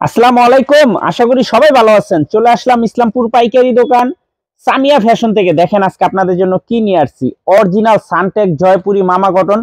আসসালামু আলাইকুম। আশা করি সবাই ভালো আছেন। চলে আসলাম ইসলামপুর পাইকারি দোকান সামিয়া ফ্যাশন থেকে। দেখেন আজকে আপনাদের জন্য কি নিয়ে আসছি। অরিজিনাল সানটেক জয়পুরি মামা কটন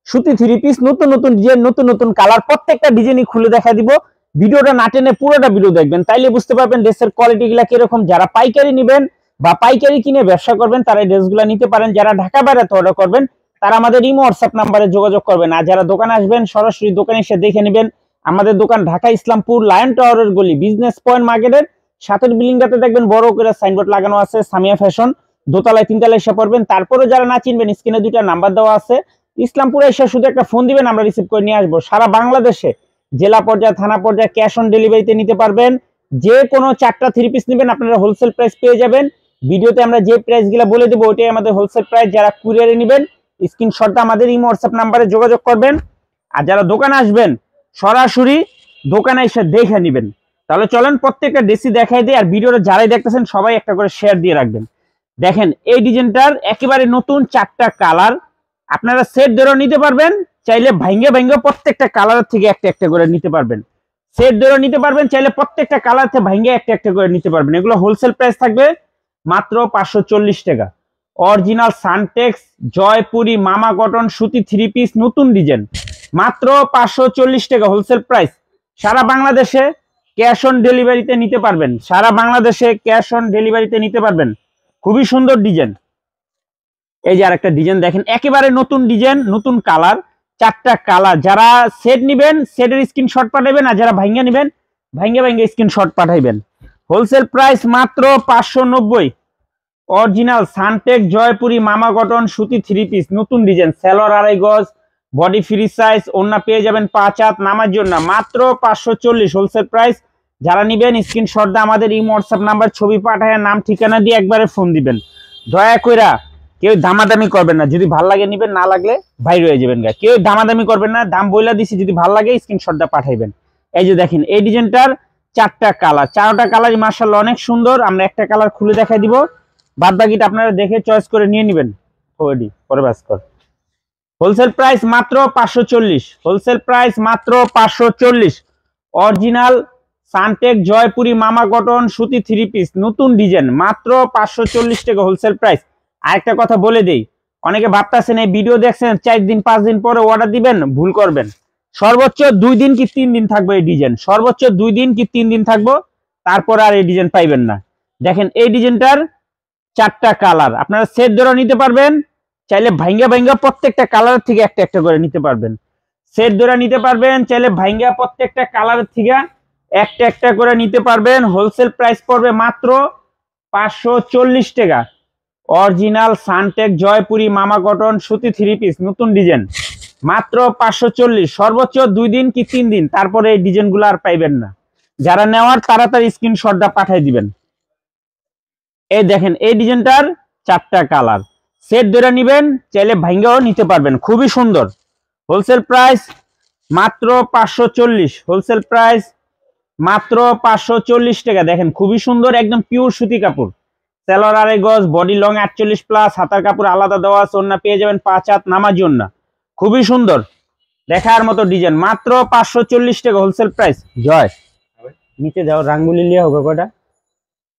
সুতি থ্রি পিস, নতুন নতুন ডিজাইন, নতুন নতুন কালার, প্রত্যেকটা ডিজাইনই খুলে দেখা দিব। ভিডিওটা না টেনে পুরোটা ভিডিও দেখবেন, তাইলে বুঝতে পারবেন ড্রেসের কোয়ালিটি গুলা কিরকম। যারা পাইকারি নেবেন বা পাইকারি কিনে ব্যবসা করবেন তারা এই ড্রেসগুলো নিতে পারেন। যারা ঢাকা বাইরে অর্ডার করবেন তারা আমাদের ইমো হোয়াটসঅ্যাপ নাম্বারে যোগাযোগ করবেন। আর যারা দোকানে আসবেন সরাসরি দোকানে এসে দেখে নেবেন। আমাদের দোকান ঢাকা ইসলামপুর লায়ন টাওয়ারের গলি বিজনেস পয়েন্ট মার্কেটের সাথের বিল্ডিংটাতে দেখবেন বড় করে সাইনবোর্ড লাগানো আছে সামিয়া ফ্যাশন। দোতলায় তিনতলায় এসে পড়বেন। তারপরে যারা না চিনবেন স্ক্রিনে দুইটা নাম্বার দেওয়া আছে, ইসলামপুরে এসে শুধু একটা ফোন দিবেন, আমরা রিসিভ করে নিয়ে আসবো। সারা বাংলাদেশে জেলা পর্যায়ে থানা পর্যায়ে ক্যাশ অন ডেলিভারিতে নিতে পারবেন। যে কোনো 4টা থ্রি পিস নেবেন আপনারা হোলসেল প্রাইস পেয়ে যাবেন। ভিডিওতে আমরা যে প্রাইস গুলা বলে দেবো ওইটাই আমাদের হোলসেল প্রাইস। যারা কুরিয়ারে নেবেন স্ক্রিনশটটা আমাদের ইমো হোয়াটসঅ্যাপ নাম্বারে যোগাযোগ করবেন। আর যারা দোকানে আসবেন সরাসরি দোকানে এসে দেখে নেবেন। তাহলে চলেন প্রত্যেকটা ড্রেসই দেখাই দিই। আর ভিডিওটা যারাই দেখতেছেন সবাই একটা করে শেয়ার দিয়ে রাখবেন। দেখেন এই ডিজাইনটার একেবারে নতুন 4টা কালার, আপনারা সেট ধরেও নিতে পারবেন, চাইলে ভাঙ্গে ভাঙ্গে প্রত্যেকটা কালার থেকে একটা একটা করে নিতে পারবেন। সেট ধরেও নিতে পারবেন, চাইলে প্রত্যেকটা কালার থেকে ভাঙ্গে একটা একটা করে নিতে পারবেন। এগুলো হোলসেল প্রাইস থাকবে মাত্র 540 টাকা। অরিজিনাল সানটেক্স জয়পুরি মামা কটন সুতি থ্রি পিস নতুন ডিজাইন মাত্র 540 টাকা হোলসেল প্রাইস। সারা বাংলাদেশে ক্যাশ অন ডেলিভারিতে নিতে পারবেন। সারা বাংলাদেশে ক্যাশ অন ডেলিভারিতে নিতে পারবেন। খুবই সুন্দর ডিজাইন। এই যে আরেকটা ডিজাইন দেখেন, একেবারে নতুন ডিজাইন, নতুন কালার, 4টা কালার। যারা সেট নেবেন সেটের স্ক্রিনশট পাঠাবেন, আর যারা ভাঙ্গা নেবেন ভাঙ্গে ভাঙ্গে স্ক্রিনশট পাঠাইবেন। হোলসেল প্রাইস মাত্র 590। অরিজিনাল সানটেক জয়পুরি মামা কটন সুতি থ্রি পিস নতুন ডিজাইন, সেলর 2.5 গজ, বডি ফ্রি সাইজ, ওন্না পেয়ে যাবেন 5 হাত নামার জন্য মাত্র 540 হোলসেল প্রাইস। যারা নিবেন স্ক্রিনশট দিয়ে আমাদের এই হোয়াটসঅ্যাপ নাম্বার ছবি পাঠায় নাম ঠিকানা দিয়ে একবারে ফোন দিবেন। দয়া কইরা কেউ দামাদামি করবেন না, যদি ভাল লাগে নিবেন, না লাগলে বাইরে হয়ে যাবেন। কেউ দামাদামি করবেন না, দাম বইলা দিছি, যদি ভাল লাগে স্ক্রিনশট দিয়ে পাঠাইবেন। এই যে দেখেন এই ডিজাইনটার 4টা কালার, 4টা কালারই মাশাআল্লাহ অনেক সুন্দর। আমরা একটা কালার খুলে দেখাই দিব, বাদ বাকিটা আপনারা দেখে চয়েস করে নিয়ে নেবেন। ওডি পরে বাস কর। হোলসেল প্রাইস মাত্র 540। হোলসেল প্রাইস মাত্র 540। অরিজিনাল সানটেক জয়পুরি মামা কটন সুতি থ্রি পিস নতুন ডিজাইন মাত্র 540 টাকা হোলসেল প্রাইস। আরেকটা কথা বলে দেই, অনেকে ভাবতেছেন এই ভিডিও দেখছেন 4 দিন 5 দিন পরে অর্ডার দিবেন, ভুল করবেন। সর্বোচ্চ 2 দিন কি 3 দিন থাকবে এই ডিজাইন, সর্বোচ্চ 2 দিন কি 3 দিন থাকবো, তারপর আর এই ডিজাইন পাইবেন না। দেখেন এই ডিজাইনটার 4টা কালার, আপনারা সেট ধরে নিতে পারবেন, চাইলে ভাঙ্গা ভাঙ্গা প্রত্যেকটা কালার থেকে একটা একটা করে নিতে পারবেন। সেট ধরে নিতে পারবেন, চাইলে ভাঙ্গা প্রত্যেকটা কালার থেকে একটা একটা করে নিতে পারবেন। হোলসেল প্রাইস পড়বে মাত্র 540 টাকা। অরিজিনাল সানটেক জয়পুরি মামা কটন সুতি থ্রি পিস নতুন ডিজাইন মাত্র 540। সর্বোচ্চ 2 দিন কি 3 দিন, তারপরে এই ডিজাইনগুলো আর পাইবেন না। যারা নেওয়ার তাড়াতাড়ি স্ক্রিনশটটা পাঠিয়ে দিবেন। এই দেখেন এই ডিজাইনটার 4টা কালার, সেট ধরে নিবেন, চাইলে ভাঙ্গাও নিতে পারবেন, খুবই সুন্দর। হোলসেল প্রাইস মাত্র 540। হোলসেল প্রাইস মাত্র 540 টাকা। দেখেন খুবই সুন্দর, একদম পিওর সুতি কাপড়, সেলর 2.5 গজ, বডি লং 48 প্লাস, হাতার কাপড় আলাদা দেওয়া আছে, ওন্না পেয়ে যাবেন 5 হাত নামার জন্য। খুবই সুন্দর দেখার মতো ডিজাইন মাত্র 540 টাকা হোলসেল প্রাইস। জয় নিচে যাও, রাঙ্গুলি লিয়া হোক কটা,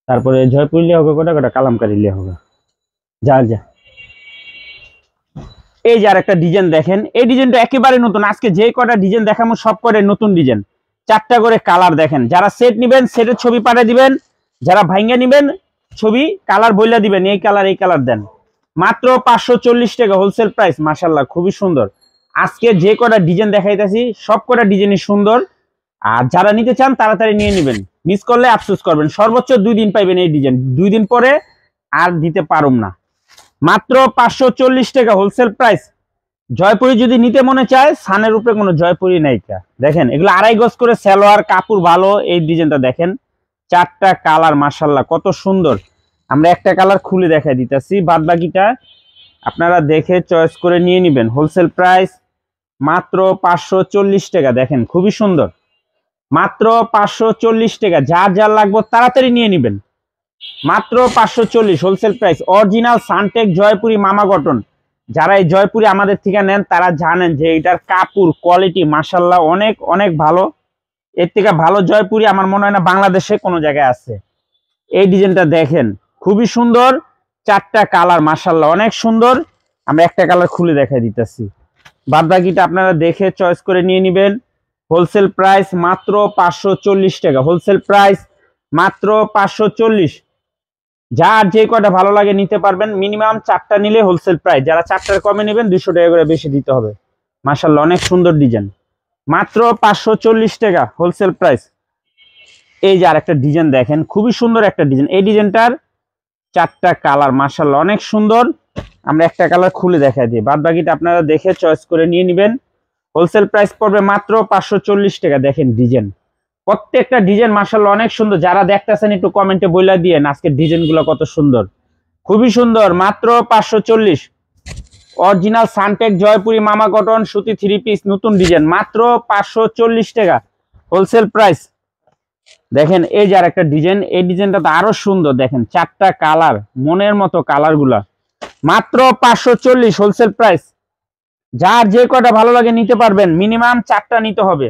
তারপরে জয়পুর লিয়া হোক কটা, কটা কালামকারি লিয়া হোক, যা যা। এই যে আরেকটা ডিজাইন দেখেন, এই ডিজাইনটা একেবারে নতুন। আজকে যে কটা ডিজাইন দেখাবো সব করে নতুন ডিজাইন, 4টা করে কালার। দেখেন যারা সেট নিবেন সেটের ছবি পাঠিয়ে দিবেন, যারা ভাঙ্গা নিবেন ছবি কালার বইলা দিবেন, এই কালার দেন। মাত্র 540 টাকা হোলসেল প্রাইস। মাশাআল্লাহ খুবই সুন্দর। আজকে যে কটা ডিজাইন দেখাইতেছি সব কটা ডিজাইনই সুন্দর। আর যারা নিতে চান তাড়াতাড়ি নিয়ে নেবেন, মিস করলে আফসোস করবেন। সর্বোচ্চ 2 দিন পাইবেন এই ডিজাইন, 2 দিন পরে আর দিতে পারুম না। মাত্র 540 টাকা হোলসেল প্রাইস। জয়পুরি যদি নিতে মনে চায়, সানের উপরে কোনো জয়পুরি নাই। দেখেন এগুলো 2.5 গজ করে সালোয়ার, কাপড় ভালো। এই ডিজাইনটা দেখেন, 4টা কালার মাশাআল্লাহ কত সুন্দর। আমরা একটা কালার খুলে দেখাই দিতেছি, বাদ বাকিটা আপনারা দেখে চয়েস করে নিয়ে নেবেন। হোলসেল প্রাইস মাত্র 540 টাকা। দেখেন খুবই সুন্দর, মাত্র 540 টাকা। যার যার লাগবে তাড়াতাড়ি নিয়ে নেবেন, মাত্র 540 wholesale price. Original Suntech Jaipuri মামা কটন। যারা এই জয়পুরি আমাদের থেকে নেন তারা জানেন যে এটার কাপড় কোয়ালিটি মাশাআল্লাহ অনেক অনেক ভালো। এর থেকে ভালো জয়পুরি আমার মনে হয় না বাংলাদেশে কোনো জায়গায় আছে। এই ডিজাইনটা দেখেন, খুবই সুন্দর, 4টা কালার মাশাআল্লাহ অনেক সুন্দর। আমরা একটা কালার খুলে দেখাই দিতেছি, বাদ বাকিটা আপনারা দেখে চয়েস করে নিয়ে নেবেন। হোলসেল প্রাইস মাত্র 540 টাকা, হোলসেল প্রাইস মাত্র 540। যার যে কয়টা ভালো লাগে নিতে পারবেন, মিনিমাম 4টা নিলে হোলসেল প্রাইস, যারা 4টার কমে নেবেন 200 টাকা করে বেশি দিতে হবে। মাশাআল্লাহ অনেক সুন্দর ডিজাইন, মাত্র 540 টাকা হোলসেল প্রাইস। এই যে আরেকটা ডিজাইন দেখেন, খুবই সুন্দর একটা ডিজাইন। এই ডিজাইনটার 4টা কালার মাশাআল্লাহ অনেক সুন্দর। আমরা একটা কালার খুলে দেখাই দিই, বাদ বাকিটা আপনারা দেখে চয়েস করে নিয়ে নেবেন। হোলসেল প্রাইস পড়বে মাত্র 540 টাকা। দেখেন ডিজাইন, প্রত্যেকটা ডিজাইন মাশাআল্লাহ অনেক সুন্দর। যারা দেখতেছেন একটু কমেন্টে বইলা দিয়েন আজকের ডিজাইনগুলো কত সুন্দর, খুবই সুন্দর। মাত্র 540। অরিজিনাল সানটেক জয়পুরি মামা কটন সুতি 3 পিস নতুন ডিজাইন, মাত্র 540 টাকা হোলসেল প্রাইস। দেখেন এই যে আরেকটা ডিজাইন, এই ডিজাইনটা তো আরো সুন্দর। দেখেন 4টা কালার, মনের মতো কালার গুলা, মাত্র 540 হোলসেল প্রাইস। যার যে কয়টা ভালো লাগে নিতে পারবেন, মিনিমাম 4টা নিতে হবে।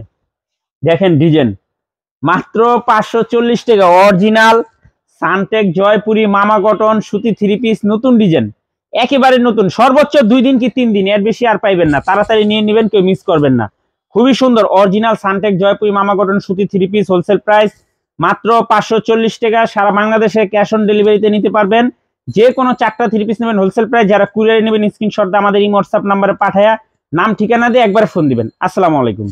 দেখেন ডিজাইন, মাত্র 540 টাকা। অরিজিনাল সানটেক জয়পুরি মামা কটন সুতি 3 পিস নতুন ডিজাইন, একেবারে নতুন। সর্বোচ্চ 2 দিন কি 3 দিন, এর বেশি আর পাইবেন না। তাড়াতাড়ি নিয়ে নেবেন, কেউ মিস করবেন না। খুবই সুন্দর অরিজিনাল সানটেক জয়পুরি মামা কটন সুতি 3 পিস হোলসেল প্রাইস মাত্র 540 টাকা। সারা বাংলাদেশে ক্যাশ অন ডেলিভারিতে নিতে পারবেন। যে কোনো 4টা 3 পিস নেবেন হোলসেল প্রাইস। যারা কুরিয়ারে নেবেন স্ক্রিনশট আমাদের এই হোয়াটসঅ্যাপ নাম্বারে পাঠায়া নাম ঠিকানা দিয়ে একবার ফোন দিবেন। আসসালামু আলাইকুম।